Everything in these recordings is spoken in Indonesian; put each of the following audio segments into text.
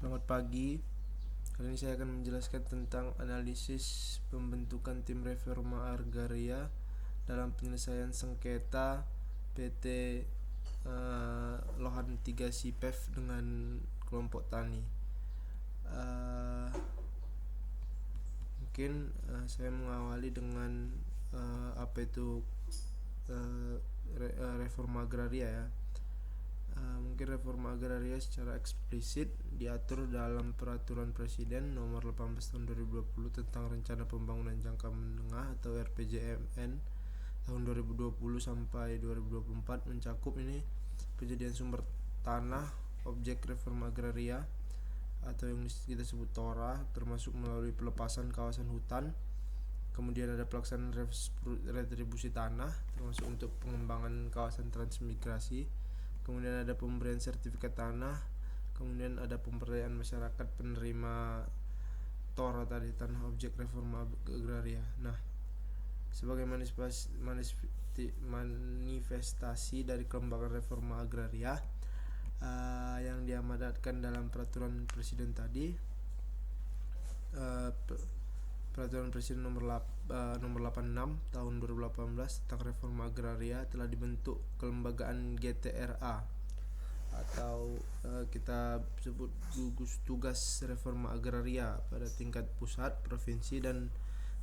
Selamat pagi. Kali ini saya akan menjelaskan tentang analisis pembentukan tim reforma agraria dalam penyelesaian sengketa PT Lohan 3 Sipef dengan kelompok tani. Mungkin saya mengawali dengan apa itu reforma agraria ya. Mungkin reforma agraria secara eksplisit diatur dalam Peraturan Presiden Nomor 18 Tahun 2020 tentang Rencana Pembangunan Jangka Menengah atau RPJMN tahun 2020 sampai 2024, mencakup ini penyediaan sumber tanah, objek reforma agraria atau yang kita sebut TORA, termasuk melalui pelepasan kawasan hutan. Kemudian ada pelaksanaan retribusi tanah, termasuk untuk pengembangan kawasan transmigrasi. Kemudian ada pemberian sertifikat tanah. Kemudian ada pemberdayaan masyarakat penerima TORA tadi, tanah objek reforma agraria. Nah, sebagai manifestasi dari kelembagaan reforma agraria yang diamanatkan dalam peraturan presiden tadi, Peraturan Presiden nomor 86 tahun 2018 tentang reforma agraria telah dibentuk kelembagaan GTRA atau kita sebut gugus tugas reforma agraria pada tingkat pusat, provinsi dan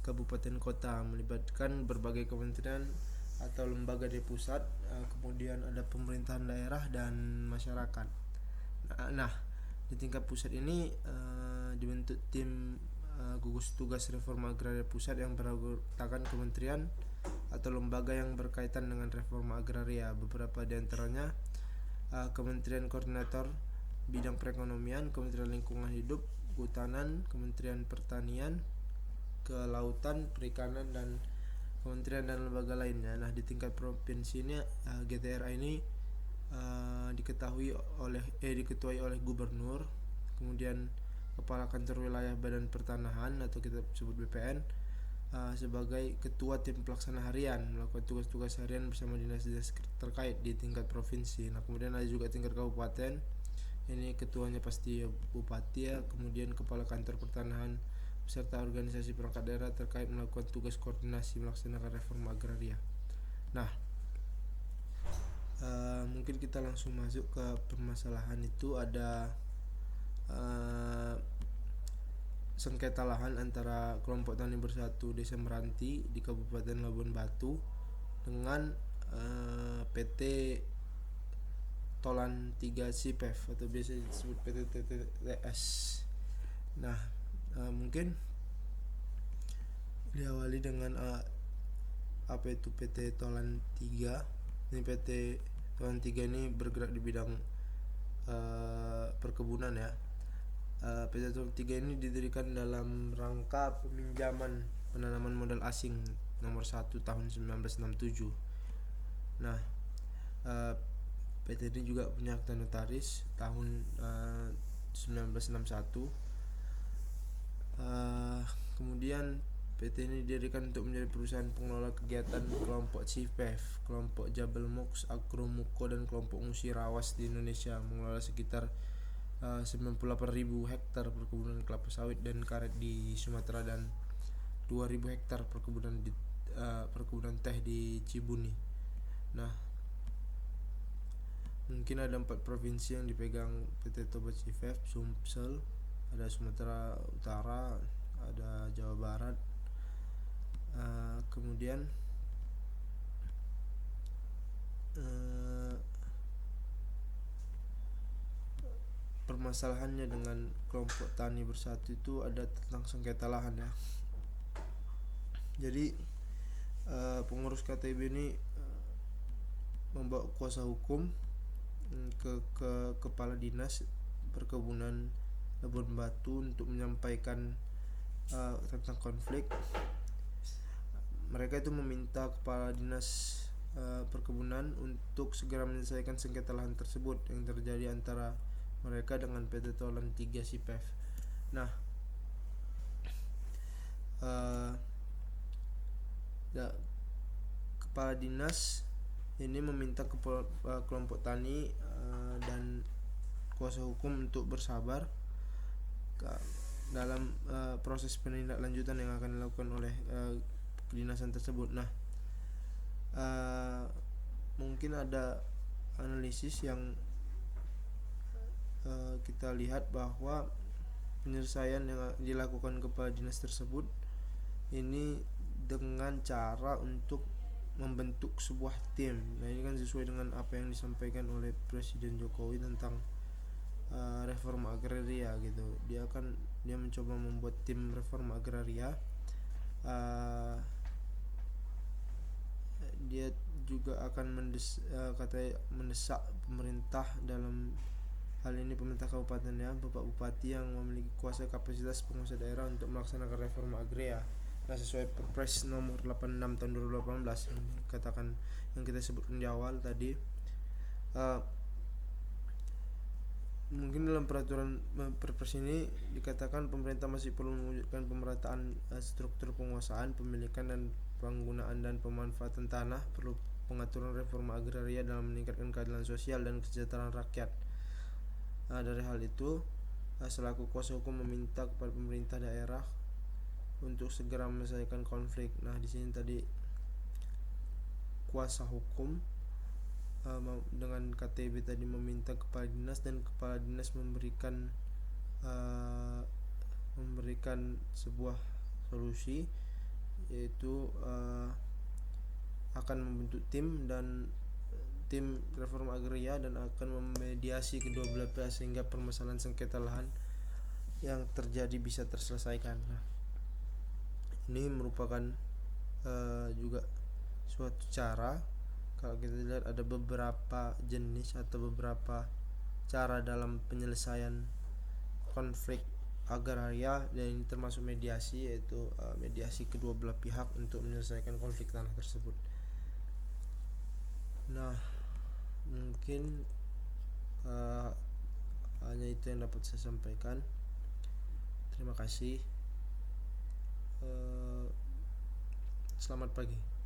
kabupaten kota, melibatkan berbagai kementerian atau lembaga di pusat, kemudian ada pemerintahan daerah dan masyarakat. Nah, di tingkat pusat ini dibentuk tim gugus tugas reforma agraria pusat yang beranggotakan kementerian atau lembaga yang berkaitan dengan reforma agraria. Beberapa di antaranya Kementerian Koordinator Bidang Perekonomian, Kementerian Lingkungan Hidup, Kehutanan, Kementerian Pertanian, Kelautan, Perikanan, dan kementerian dan lembaga lainnya. Nah, di tingkat provinsi ini GTRA ini diketuai oleh gubernur, kemudian Kepala Kantor Wilayah Badan Pertanahan atau kita sebut BPN sebagai ketua tim pelaksana harian, melakukan tugas-tugas harian bersama dinas-dinas terkait di tingkat provinsi. Nah, kemudian ada juga tingkat kabupaten, ini ketuanya pasti bupati ya, kemudian Kepala Kantor Pertanahan beserta organisasi perangkat daerah terkait melakukan tugas koordinasi melaksanakan reforma agraria. Nah, mungkin kita langsung masuk ke permasalahan. Itu ada sengketa lahan antara kelompok tani bersatu Desa Meranti di Kabupaten Labuan Batu dengan PT Tolan 3 Sipef atau biasa disebut PT TTS. Nah, mungkin diawali dengan apa itu PT Tolan 3. Ini PT Tolan 3 ini bergerak di bidang perkebunan ya. PT Tolan 3 ini didirikan dalam rangka peminjaman penanaman modal asing nomor 1 tahun 1967. Nah, PT ini juga punya akta notaris tahun 1961. Kemudian PT ini didirikan untuk menjadi perusahaan pengelola kegiatan kelompok Sipef, kelompok Jabal Moks, Agromuko, dan kelompok Musirawas di Indonesia, mengelola sekitar 98.000 hektar perkebunan kelapa sawit dan karet di Sumatera dan 2.000 hektar perkebunan teh di Cibuni. Nah, mungkin ada 4 provinsi yang dipegang PT Toba Sipef, Sumsel, ada Sumatera Utara, ada Jawa Barat. Kemudian permasalahannya dengan kelompok tani bersatu itu ada tentang sengketa lahan ya. Jadi pengurus KTB ini membawa kuasa hukum ke Kepala Dinas Perkebunan Labuan Batu untuk menyampaikan tentang konflik. Mereka itu meminta Kepala Dinas Perkebunan untuk segera menyelesaikan sengketa lahan tersebut yang terjadi antara mereka dengan PT Tolan 3 Sipef. Nah, Kepala Dinas ini meminta kelompok tani dan kuasa hukum untuk bersabar dalam proses penindaklanjutan yang akan dilakukan oleh kedinasan tersebut. Nah, mungkin ada analisis yang kita lihat bahwa penyelesaian yang dilakukan kepala dinas tersebut ini dengan cara untuk membentuk sebuah tim. Nah, ini kan sesuai dengan apa yang disampaikan oleh Presiden Jokowi tentang reforma agraria gitu. Dia mencoba membuat tim reforma agraria. Dia juga akan mendesak pemerintah, dalam hal ini pemerintah kabupatennya, Bapak Bupati yang memiliki kuasa kapasitas pengusaha daerah untuk melaksanakan reforma agraria. Nah, sesuai Perpres nomor 86 tahun 2018 yang dikatakan, yang kita sebutkan di awal tadi, mungkin dalam peraturan Perpres ini dikatakan pemerintah masih perlu mewujudkan pemerataan struktur penguasaan, pemilikan dan penggunaan dan pemanfaatan tanah, perlu pengaturan reforma agraria dalam meningkatkan keadilan sosial dan kesejahteraan rakyat. Dari hal itu, selaku kuasa hukum meminta kepada pemerintah daerah untuk segera menyelesaikan konflik. Nah, di sini tadi kuasa hukum dengan KTB tadi meminta kepala dinas, dan kepala dinas memberikan sebuah solusi, yaitu akan membentuk tim reforma agraria dan akan memediasi kedua belah pihak sehingga permasalahan sengketa lahan yang terjadi bisa terselesaikan. Nah, ini merupakan juga suatu cara. Kalau kita lihat ada beberapa jenis atau beberapa cara dalam penyelesaian konflik agraria, dan ini termasuk mediasi, yaitu mediasi kedua belah pihak untuk menyelesaikan konflik tanah tersebut. Nah, mungkin hanya itu yang dapat saya sampaikan. Terima kasih. Selamat pagi.